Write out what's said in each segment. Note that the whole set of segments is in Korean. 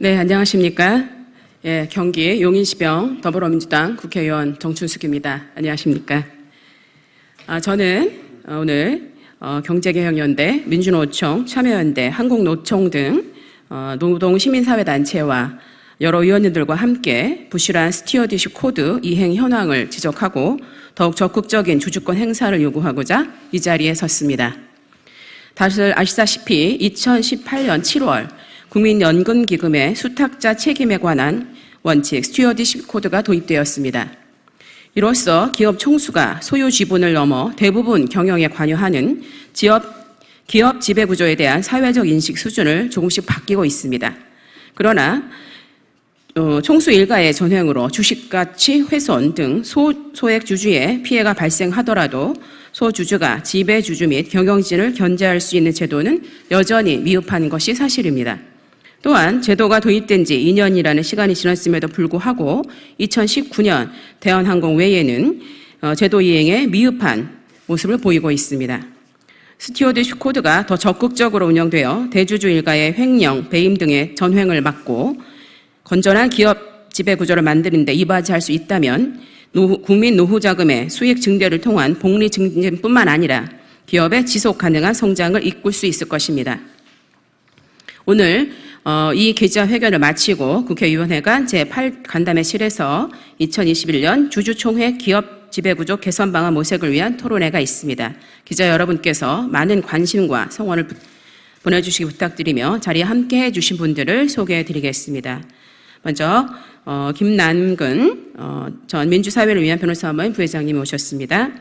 네, 안녕하십니까. 예, 경기 용인시병 더불어민주당 국회의원 정춘숙입니다. 안녕하십니까. 저는 오늘 경제개혁연대, 민주노총, 참여연대, 한국노총 등 노동 시민사회단체와 여러 위원님들과 함께 부실한 스튜어디십 코드 이행 현황을 지적하고 더욱 적극적인 주주권 행사를 요구하고자 이 자리에 섰습니다. 다들 아시다시피 2018년 7월 국민연금기금의 수탁자 책임에 관한 원칙 스튜어디십 코드가 도입되었습니다. 이로써 기업 총수가 소유 지분을 넘어 대부분 경영에 관여하는 기업 지배구조에 대한 사회적 인식 수준을 조금씩 바뀌고 있습니다. 그러나 총수 일가의 전횡으로 주식가치 훼손 등 소액 주주의 피해가 발생하더라도 소주주가 지배주주 및 경영진을 견제할 수 있는 제도는 여전히 미흡한 것이 사실입니다. 또한 제도가 도입된 지 2년이라는 시간이 지났음에도 불구하고 2019년 대한항공 외에는 제도 이행에 미흡한 모습을 보이고 있습니다. 스튜어디십 코드가 더 적극적으로 운영되어 대주주 일가의 횡령, 배임 등의 전횡을 막고 건전한 기업 지배구조를 만드는 데 이바지할 수 있다면 국민 노후자금의 수익 증대를 통한 복리 증진뿐만 아니라 기업의 지속 가능한 성장을 이끌 수 있을 것입니다. 오늘 이 기자회견을 마치고 국회의원회관 제8간담회실에서 2021년 주주총회 기업 지배구조 개선 방안 모색을 위한 토론회가 있습니다. 기자 여러분께서 많은 관심과 성원을 보내주시기 부탁드리며 자리에 함께해 주신 분들을 소개해 드리겠습니다. 먼저 김남근 전 민주사회를 위한 변호사모임 부회장님 오셨습니다.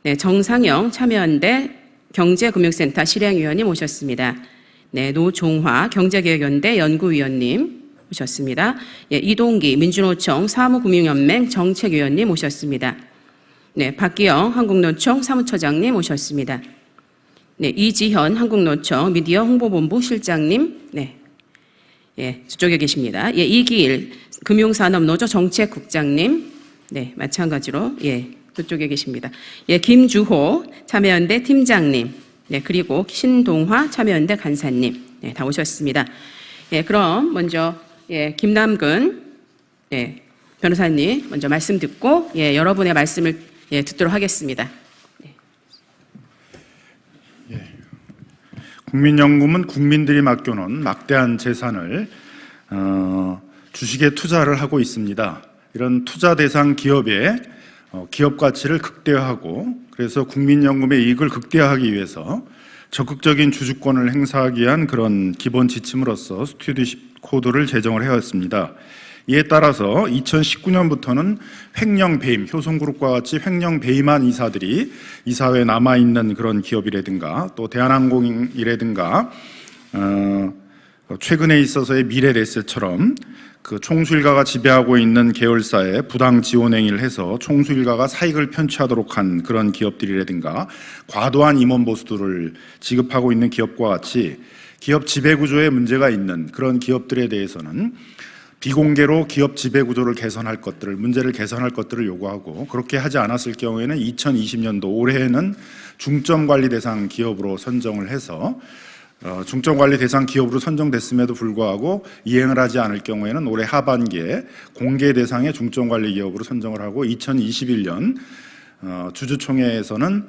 네, 정상영 참여연대 경제금융센터 실행위원님 오셨습니다. 네, 노종화 경제개혁연대 연구위원님 오셨습니다. 예, 이동기 민주노총 사무금융연맹 정책위원님 오셨습니다. 네, 박기영 한국노총 사무처장님 오셨습니다. 네, 이지현 한국노총 미디어 홍보본부 실장님, 네, 예, 저쪽에 계십니다. 예, 이기일 금융산업노조 정책국장님, 네, 마찬가지로 예, 그쪽에 계십니다. 예, 김주호 참여연대 팀장님, 네, 그리고 신동화 참여연대 간사님, 네, 다 오셨습니다. 예, 그럼 먼저 예, 김남근 예, 변호사님 먼저 말씀 듣고 예, 여러분의 말씀을 예, 듣도록 하겠습니다. 예. 국민연금은 국민들이 맡겨놓은 막대한 재산을 주식에 투자를 하고 있습니다. 이런 투자 대상 기업의 기업 가치를 극대화하고 그래서 국민연금의 이익을 극대화하기 위해서 적극적인 주주권을 행사하기 위한 그런 기본 지침으로서 스튜어디십 코드를 제정을 해왔습니다. 이에 따라서 2019년부터는 횡령 배임, 효성그룹과 같이 횡령 배임한 이사들이 이사회에 남아있는 그런 기업이라든가 또 대한항공이라든가 최근에 있어서의 미래레셋처럼 그 총수일가가 지배하고 있는 계열사에 부당 지원 행위를 해서 총수일가가 사익을 편취하도록 한 그런 기업들이라든가 과도한 임원 보수들을 지급하고 있는 기업과 같이 기업 지배구조에 문제가 있는 그런 기업들에 대해서는 비공개로 기업 지배구조를 개선할 것들을 문제를 개선할 것들을 요구하고 그렇게 하지 않았을 경우에는 2020년도 올해에는 중점관리 대상 기업으로 선정을 해서 중점관리 대상 기업으로 선정됐음에도 불구하고 이행을 하지 않을 경우에는 올해 하반기에 공개 대상의 중점관리 기업으로 선정을 하고 2021년 주주총회에서는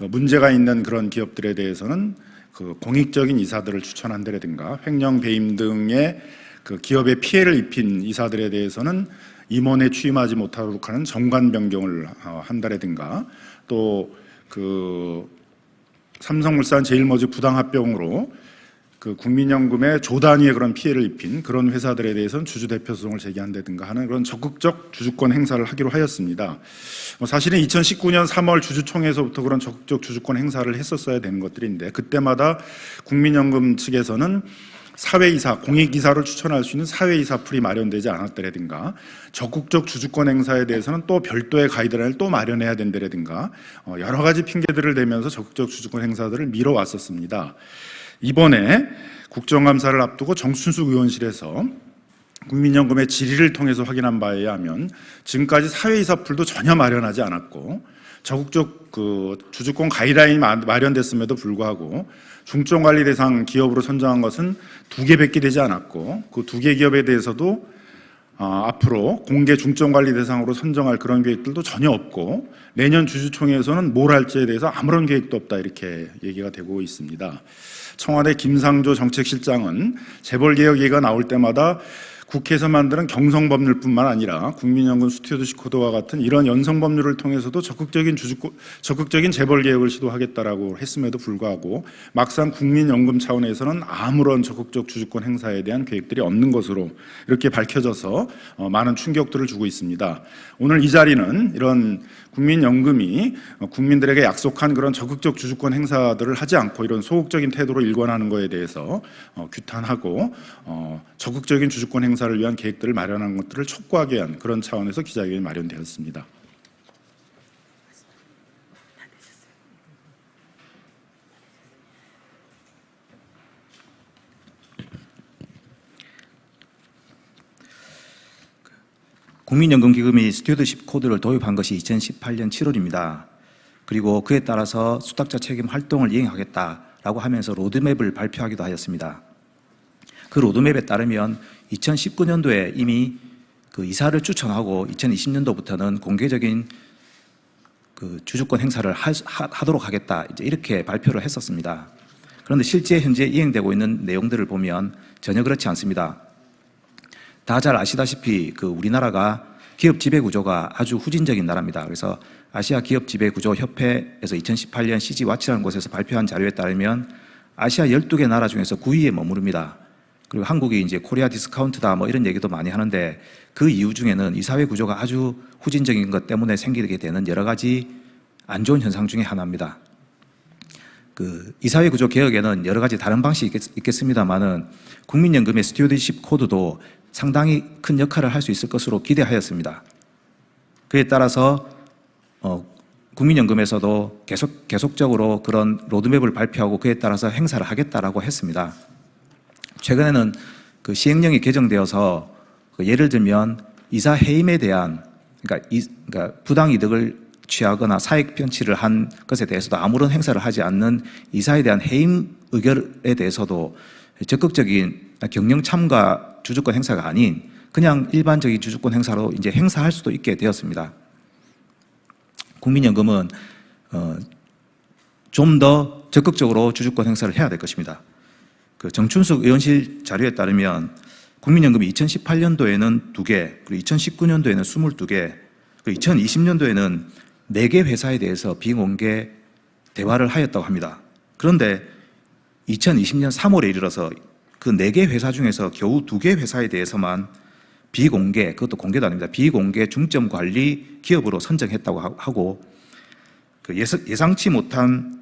문제가 있는 그런 기업들에 대해서는 그 공익적인 이사들을 추천한다든가 횡령 배임 등의 그 기업에 피해를 입힌 이사들에 대해서는 임원에 취임하지 못하도록 하는 정관 변경을 한다든가 또 그 삼성물산 제일모직 부당합병으로 그 국민연금의 조 단위의 그런 피해를 입힌 그런 회사들에 대해서는 주주대표소송을 제기한다든가 하는 그런 적극적 주주권 행사를 하기로 하였습니다. 사실은 2019년 3월 주주총회에서부터 그런 적극적 주주권 행사를 했었어야 되는 것들인데 그때마다 국민연금 측에서는 사회이사, 공익이사를 추천할 수 있는 사회이사 풀이 마련되지 않았다든가 적극적 주주권 행사에 대해서는 또 별도의 가이드라인을 또 마련해야 된다든가 여러 가지 핑계들을 대면서 적극적 주주권 행사들을 미뤄왔었습니다. 이번에 국정감사를 앞두고 정춘숙 의원실에서 국민연금의 질의를 통해서 확인한 바에 의하면 지금까지 사회이사 풀도 전혀 마련하지 않았고 적극적 그 주주권 가이드라인이 마련됐음에도 불구하고 중점 관리 대상 기업으로 선정한 것은 2개밖에 되지 않았고 그 2개 기업에 대해서도 앞으로 공개 중점 관리 대상으로 선정할 그런 계획들도 전혀 없고 내년 주주총회에서는 뭘 할지에 대해서 아무런 계획도 없다 이렇게 얘기가 되고 있습니다. 청와대 김상조 정책실장은 재벌개혁 얘기가 나올 때마다 국회에서 만드는 경성법률뿐만 아니라 국민연금 스튜어드십 코드와 같은 이런 연성법률을 통해서도 적극적인 재벌개혁을 시도하겠다라고 했음에도 불구하고 막상 국민연금 차원에서는 아무런 적극적 주주권 행사에 대한 계획들이 없는 것으로 이렇게 밝혀져서 많은 충격들을 주고 있습니다. 오늘 이 자리는 이런 국민연금이 국민들에게 약속한 그런 적극적 주주권 행사들을 하지 않고 이런 소극적인 태도로 일관하는 것에 대해서 규탄하고 적극적인 주주권 행사를 위한 계획들을 마련한 것들을 촉구하기 위한 그런 차원에서 기자회견이 마련되었습니다. 국민연금기금이 스튜어드십 코드를 도입한 것이 2018년 7월입니다. 그리고 그에 따라서 수탁자 책임 활동을 이행하겠다라고 하면서 로드맵을 발표하기도 하였습니다. 그 로드맵에 따르면 2019년도에 이미 그 이사를 추천하고 2020년도부터는 공개적인 그 주주권 행사를 하도록 하겠다 이렇게 발표를 했었습니다. 그런데 실제 현재 이행되고 있는 내용들을 보면 전혀 그렇지 않습니다. 다 잘 아시다시피 그 우리나라가 기업 지배 구조가 아주 후진적인 나라입니다. 그래서 아시아 기업 지배 구조 협회에서 2018년 CG와치라는 곳에서 발표한 자료에 따르면 아시아 12개 나라 중에서 9위에 머무릅니다. 그리고 한국이 이제 코리아 디스카운트다 뭐 이런 얘기도 많이 하는데 그 이유 중에는 이 사회 구조가 아주 후진적인 것 때문에 생기게 되는 여러 가지 안 좋은 현상 중에 하나입니다. 그 이사회 구조 개혁에는 여러 가지 다른 방식이 있겠습니다만은 국민연금의 스튜어드십 코드도 상당히 큰 역할을 할 수 있을 것으로 기대하였습니다. 그에 따라서 국민연금에서도 계속적으로 그런 로드맵을 발표하고 그에 따라서 행사를 하겠다라고 했습니다. 최근에는 그 시행령이 개정되어서 예를 들면 이사 해임에 대한 그러니까 부당 이득을 취하거나 사익 편취를 한 것에 대해서도 아무런 행사를 하지 않는 이사에 대한 해임 의결에 대해서도 적극적인 경영 참가 주주권 행사가 아닌 그냥 일반적인 주주권 행사로 이제 행사할 수도 있게 되었습니다. 국민연금은 좀 더 적극적으로 주주권 행사를 해야 될 것입니다. 그 정춘숙 의원실 자료에 따르면 국민연금이 2018년도에는 2개, 그리고 2019년도에는 22개, 그리고 2020년도에는 4개 회사에 대해서 비공개 대화를 하였다고 합니다. 그런데 2020년 3월에 이르러서 그 4개 회사 중에서 겨우 2개 회사에 대해서만 비공개, 그것도 공개도 아닙니다. 비공개 중점 관리 기업으로 선정했다고 하고 그 예상치 못한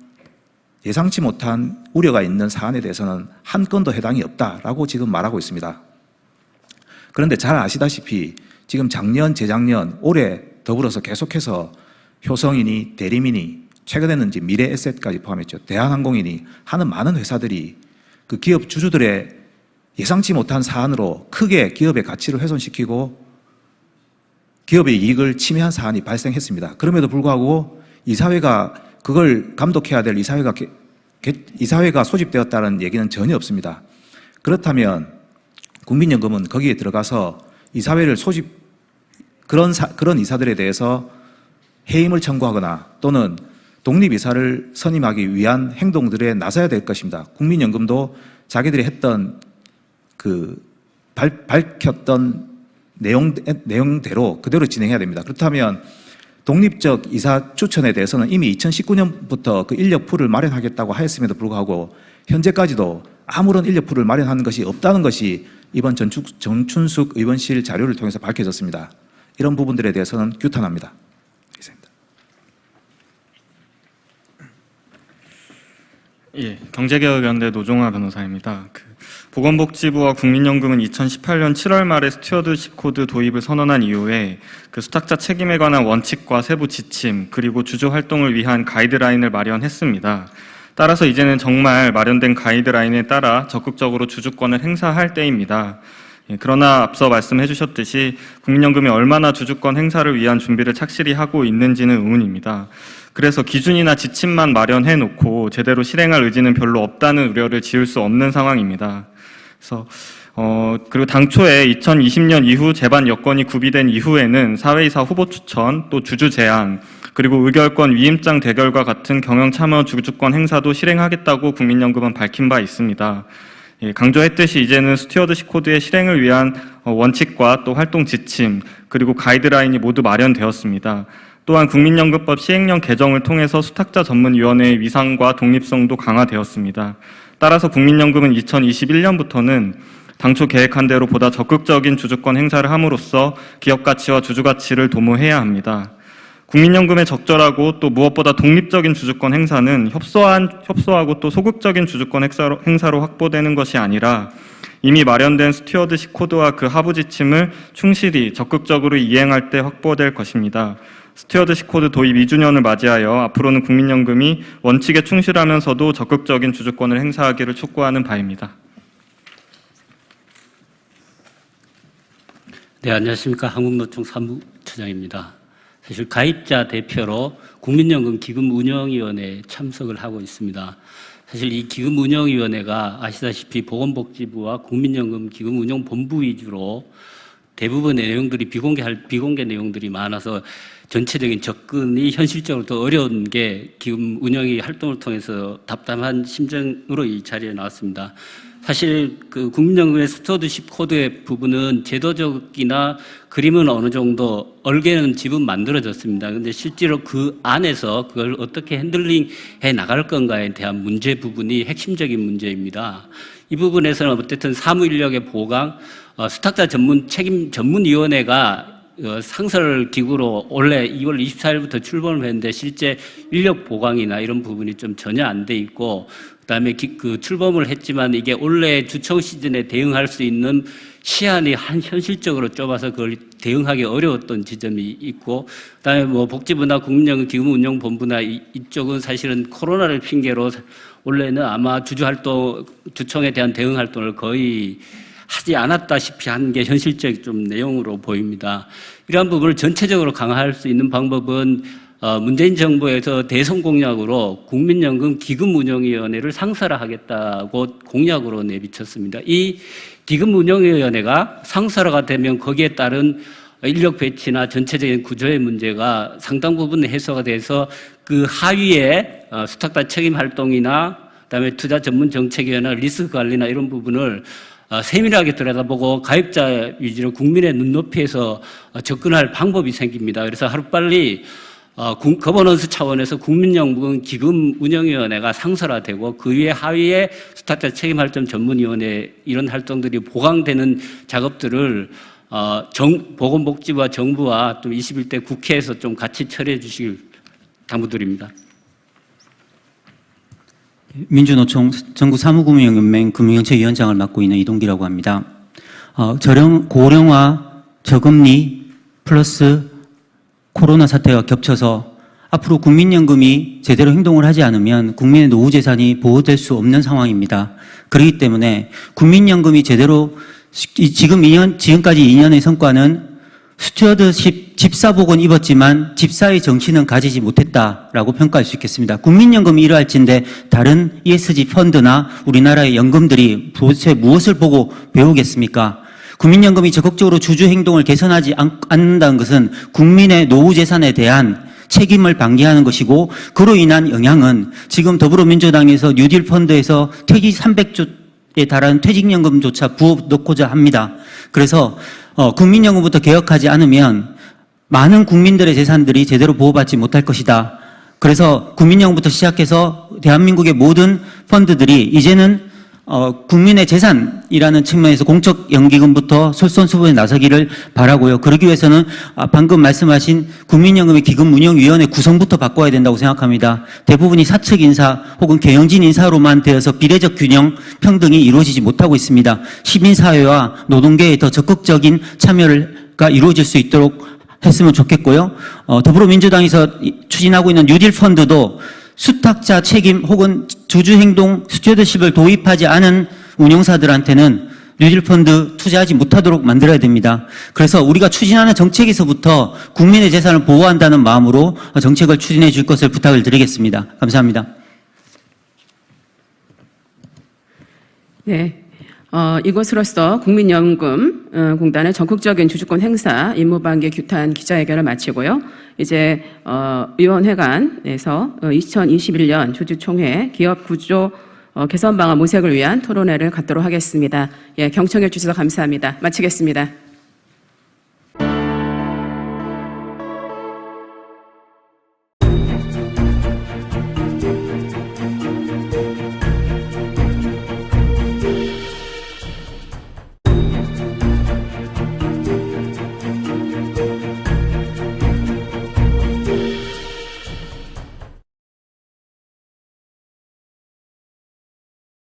우려가 있는 사안에 대해서는 한 건도 해당이 없다라고 지금 말하고 있습니다. 그런데 잘 아시다시피 지금 작년, 재작년, 올해 더불어서 계속해서 효성이니 대리민이 최근에는 이제 미래에셋까지 포함했죠. 대한항공이니 하는 많은 회사들이 그 기업 주주들의 예상치 못한 사안으로 크게 기업의 가치를 훼손시키고 기업의 이익을 침해한 사안이 발생했습니다. 그럼에도 불구하고 이사회가 그걸 감독해야 될 이사회가 소집되었다는 얘기는 전혀 없습니다. 그렇다면 국민연금은 거기에 들어가서 이사회를 그런 이사들에 대해서 해임을 청구하거나 또는 독립이사를 선임하기 위한 행동들에 나서야 될 것입니다. 국민연금도 자기들이 했던 밝혔던 내용대로 그대로 진행해야 됩니다. 그렇다면 독립적 이사 추천에 대해서는 이미 2019년부터 그 인력풀을 마련하겠다고 하였음에도 불구하고 현재까지도 아무런 인력풀을 마련한 것이 없다는 것이 이번 정춘숙 의원실 자료를 통해서 밝혀졌습니다. 이런 부분들에 대해서는 규탄합니다. 예, 경제개혁연대 노종화 변호사입니다. 보건복지부와 국민연금은 2018년 7월 말에 스튜어드십 코드 도입을 선언한 이후에 그 수탁자 책임에 관한 원칙과 세부 지침 그리고 주주 활동을 위한 가이드라인을 마련했습니다. 따라서 이제는 정말 마련된 가이드라인에 따라 적극적으로 주주권을 행사할 때입니다. 그러나 앞서 말씀해 주셨듯이 국민연금이 얼마나 주주권 행사를 위한 준비를 착실히 하고 있는지는 의문입니다. 그래서 기준이나 지침만 마련해 놓고 제대로 실행할 의지는 별로 없다는 우려를 지을 수 없는 상황입니다. 그래서 그리고 당초에 2020년 이후 제반 여건이 구비된 이후에는 사회이사 후보 추천, 또 주주 제한, 그리고 의결권 위임장 대결과 같은 경영 참여 주주권 행사도 실행하겠다고 국민연금은 밝힌 바 있습니다. 강조했듯이 이제는 스튜어드십 코드의 실행을 위한 원칙과 또 활동 지침, 그리고 가이드라인이 모두 마련되었습니다. 또한 국민연금법 시행령 개정을 통해서 수탁자 전문위원회의 위상과 독립성도 강화되었습니다. 따라서 국민연금은 2021년부터는 당초 계획한 대로 보다 적극적인 주주권 행사를 함으로써 기업 가치와 주주 가치를 도모해야 합니다. 국민연금의 적절하고 또 무엇보다 독립적인 주주권 행사는 협소하고 또 소극적인 주주권 행사로 확보되는 것이 아니라 이미 마련된 스튜어드십 코드와 그 하부 지침을 충실히 적극적으로 이행할 때 확보될 것입니다. 스튜어드십 코드 도입 2주년을 맞이하여 앞으로는 국민연금이 원칙에 충실하면서도 적극적인 주주권을 행사하기를 촉구하는 바입니다. 네, 안녕하십니까. 한국노총 사무처장입니다. 사실 가입자 대표로 국민연금 기금운영위원회에 참석을 하고 있습니다. 사실 이 기금운영위원회가 아시다시피 보건복지부와 국민연금 기금운용본부 위주로 대부분의 내용들이 비공개 내용들이 많아서 전체적인 접근이 현실적으로 더 어려운 게 기금운영위 활동을 통해서 답답한 심정으로 이 자리에 나왔습니다. 사실 그 국민연금의 스튜어드십 코드의 부분은 제도적이나 그림은 어느 정도 얼개는 집은 만들어졌습니다. 그런데 실제로 그 안에서 그걸 어떻게 핸들링해 나갈 건가에 대한 문제 부분이 핵심적인 문제입니다. 이 부분에서는 어쨌든 사무인력의 보강, 수탁자 전문위원회가 상설 기구로 원래 2월 24일부터 출범을 했는데 실제 인력 보강이나 이런 부분이 좀 전혀 안 돼 있고, 그다음에 그 출범을 했지만 이게 올해 주청 시즌에 대응할 수 있는 시한이 현실적으로 좁아서 그걸 대응하기 어려웠던 지점이 있고, 그다음에 뭐 복지부나 국민연금 기금운용본부나 이쪽은 사실은 코로나를 핑계로 원래는 아마 주청에 대한 대응 활동을 거의 하지 않았다시피 한 게 현실적 좀 내용으로 보입니다. 이러한 부분을 전체적으로 강화할 수 있는 방법은 문재인 정부에서 대선 공약으로 국민연금 기금운용위원회를 상설화하겠다고 공약으로 내비쳤습니다. 이 기금운용위원회가 상설화가 되면 거기에 따른 인력 배치나 전체적인 구조의 문제가 상당 부분 해소가 돼서 그 하위에 수탁자 책임 활동이나 그다음에 투자 전문 정책위나 리스크 관리나 이런 부분을 세밀하게 들여다보고 가입자 위주로 국민의 눈높이에서 접근할 방법이 생깁니다. 그래서 하루빨리 거버넌스 차원에서 국민연금 기금운영위원회가 상설화되고 그 위에 하위에 수탁자 책임활동 전문위원회 이런 활동들이 보강되는 작업들을 보건복지부와 정부와 또 21대 국회에서 좀 같이 처리해 주시길 당부드립니다. 민주노총 전국사무금융연맹 금융정책위원장을 맡고 있는 이동기라고 합니다. 고령화, 저금리 플러스 코로나 사태가 겹쳐서 앞으로 국민연금이 제대로 행동을 하지 않으면 국민의 노후 재산이 보호될 수 없는 상황입니다. 그렇기 때문에 국민연금이 제대로 지금까지 2년의 성과는 스튜어드십 집사복은 입었지만 집사의 정신은 가지지 못했다라고 평가할 수 있겠습니다. 국민연금이 이러할진데 다른 ESG 펀드나 우리나라의 연금들이 도대체 무엇을 보고 배우겠습니까? 국민연금이 적극적으로 주주 행동을 개선하지 않는다는 것은 국민의 노후 재산에 대한 책임을 방기하는 것이고, 그로 인한 영향은 지금 더불어민주당에서 뉴딜 펀드에서 퇴직 300조에 달하는 퇴직연금조차 부어넣고자 합니다. 그래서 국민연금부터 개혁하지 않으면 많은 국민들의 재산들이 제대로 보호받지 못할 것이다. 그래서 국민연금부터 시작해서 대한민국의 모든 펀드들이 이제는 국민의 재산이라는 측면에서 공적연기금부터 솔선수범에 나서기를 바라고요. 그러기 위해서는 방금 말씀하신 국민연금의 기금운영위원회 구성부터 바꿔야 된다고 생각합니다. 대부분이 사측 인사 혹은 경영진 인사로만 되어서 비례적 균형, 평등이 이루어지지 못하고 있습니다. 시민사회와 노동계의 더 적극적인 참여가 이루어질 수 있도록 했으면 좋겠고요. 더불어민주당에서 추진하고 있는 뉴딜 펀드도 수탁자 책임 혹은 주주행동 스튜어드십을 도입하지 않은 운용사들한테는 뉴딜펀드 투자하지 못하도록 만들어야 됩니다. 그래서 우리가 추진하는 정책에서부터 국민의 재산을 보호한다는 마음으로 정책을 추진해 줄 것을 부탁을 드리겠습니다. 감사합니다. 네. 이것으로써 국민연금 공단의 적극적인 주주권 행사 임무방기 규탄 기자회견을 마치고요. 이제 위원회관에서 2021년 주주총회 기업구조 개선 방안 모색을 위한 토론회를 갖도록 하겠습니다. 예, 경청해 주셔서 감사합니다. 마치겠습니다.